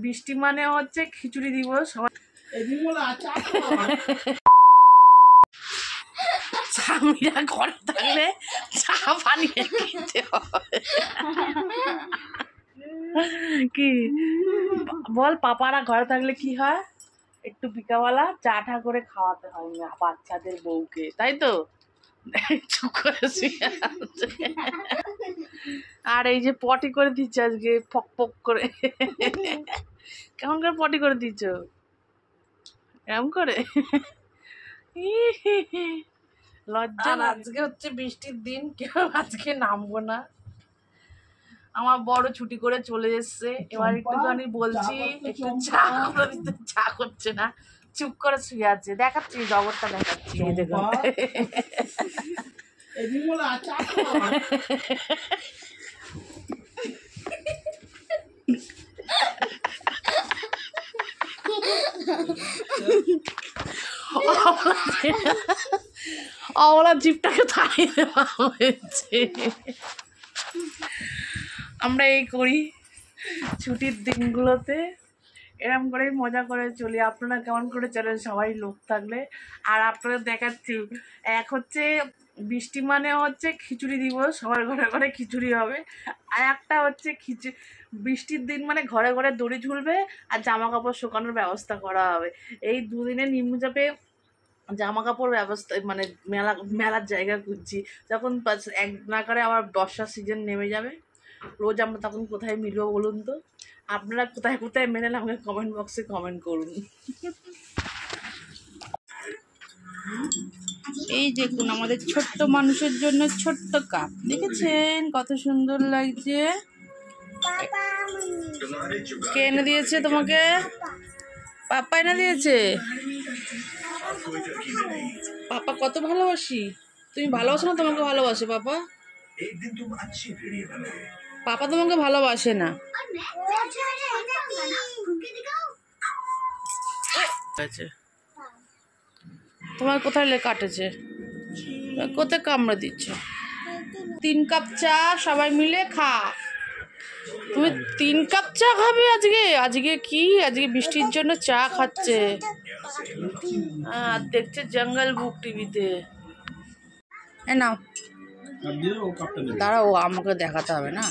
বৃষ্টি মানে হচ্ছে খিচুড়ি দিবস। স্বামীরা ঘরে থাকলে চা বানিয়ে খেতে হবে। কি বল, পাপারা ঘরে থাকলে কি হয়, একটু বিকাবেলা চা টা করে খাওয়াতে হয় না বাচ্চাদের বউকে, তাই তো? চুপ করে শুয়ে আছে। আর এই যে পটি করে দিচ্ছে আজকে ফক ফক করে। কেমন করে পটি করে দিচ্ছ? এরম করে? লজ্জা। আজকে হচ্ছে বৃষ্টির দিন, কেউ আজকে নামবো না। আমার বড় ছুটি করে চলে এসছে। এবার একটুখানি বলছি একটু চা করে দিতে, চা করছে না, চুপ করে শুয়ে আছে। দেখাচ্ছি জগৎটা, দেখাচ্ছি। এই দেখুন, অবলা জিপটাকে তাড়িয়ে দেওয়া হয়েছে। আমরা এই করি ছুটির দিনগুলোতে, এরম করেই মজা করে চলি। আপনারা কেমন করে চলেন সবাই লোক থাকলে? আর আপনাদের দেখাচ্ছি, এক হচ্ছে বৃষ্টি মানে হচ্ছে খিচুড়ি দিবস, সবার ঘরে ঘরে খিচুড়ি হবে। আর একটা হচ্ছে বৃষ্টির দিন মানে ঘরে ঘরে দড়ি ঝুলবে আর জামা কাপড় শুকানোর ব্যবস্থা করা হবে। এই দুদিনে নিম্নচাপে জামা কাপড় ব্যবস্থা মানে মেলার জায়গা খুঁজছি। যখন এক নাগারে আবার বর্ষার সিজন নেমে যাবে, রোজ আমরা তখন কোথায় মিলবো বলুন তো? আপনারা কোথায় কোথায় মেলেন আমাকে কমেন্ট বক্সে কমেন্ট করুন। এই দেখুন আমাদের ছোট্ট মানুষের জন্য ছোট্ট কাপ, দেখেছেন কত সুন্দর লাগছে? কে এনে দিয়েছে তোমাকে? পাপা এনে দিয়েছে। পাপা কত ভালোবাসি, তুমি ভালোবাসো না? তোমাকে ভালোবাসে পাপা? পাপা তোমাকে ভালোবাসে না। তোমার কোথায় কাটেছে, কোথায় কামড়ে দিচ্ছে? 3 কাপ চা সবাই মিলে খা। তুমি 3 কাপ চা খাবে আজকে? আজকে কি, আজকে বৃষ্টির জন্য চা খাচ্ছে। দেখছে জঙ্গল বুক টিভিতে। নাও দাঁড়াও, আমাকে দেখাতে হবে না।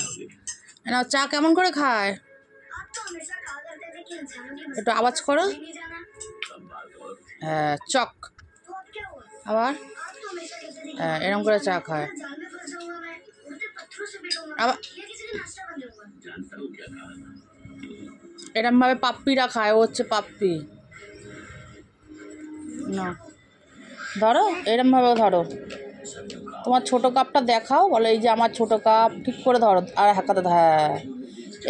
নাও চা কেমন করে খায়, একটু আওয়াজ করো। হ্যাঁ চক, আবার হ্যাঁ এরকম করে চা খায়। আবার এরম ভাবে পাপ্পিরা খায়, ও হচ্ছে পাপ্পি। না ধরো, এরম ভাবে ধরো। তোমার ছোট কাপটা দেখাও, বলো এই যে আমার ছোট কাপ, ঠিক করে ধরো। আর হাঁকাতে, হ্যাঁ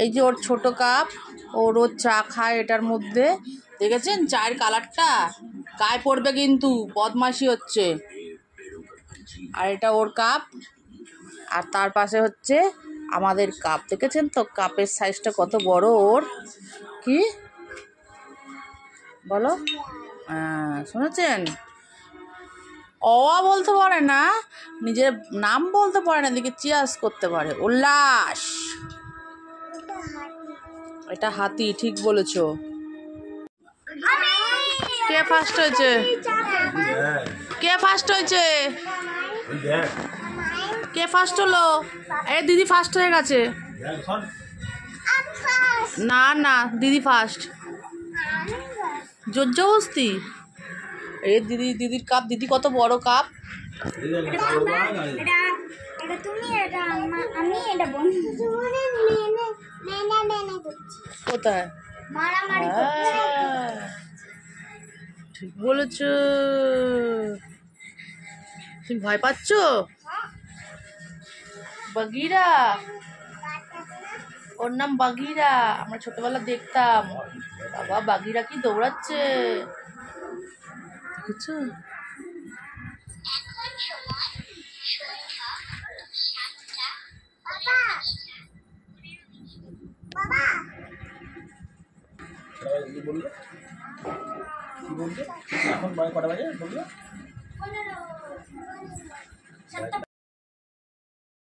এই যে ওর ছোট কাপ, ও রোজ চা খায় এটার মধ্যে। দেখেছেন চায়ের কালারটা? গায়ে পড়বে কিন্তু, বদমাশি হচ্ছে। আর এটা ওর কাপ, আর তার পাশে হচ্ছে আমাদের কাপ। দেখেছেন তো কাপের সাইজটা কত বড় ওর? কি বলো? শুনেছেন? অওয়া বলতে পারে না, নিজের নাম বলতে পারে না, দিকে চিয়াস করতে পারে। উল্লাস, এটা হাতি, ঠিক বলেছো। কে ফার্স্ট হয়েছে? কে ফার্স্ট হয়েছে? কে ফার্স্ট হলো? এ দিদি ফার্স্ট হয়ে গেছে। না না, দিদি ফার্স্ট। জোর জবস্তি। এ দিদির কাপ, দিদি কত বড় কাপ। কোথায়? ঠিক বলেছ। তুমি ভয় পাচ্ছ? বাগিরা, ওর নাম বাগিরা। আমরা ছোটবেলা দেখতাম, বাবা বাগিরা কি দৌড়াচ্ছে, দেখেছো? এখন কটা বাজে বললো?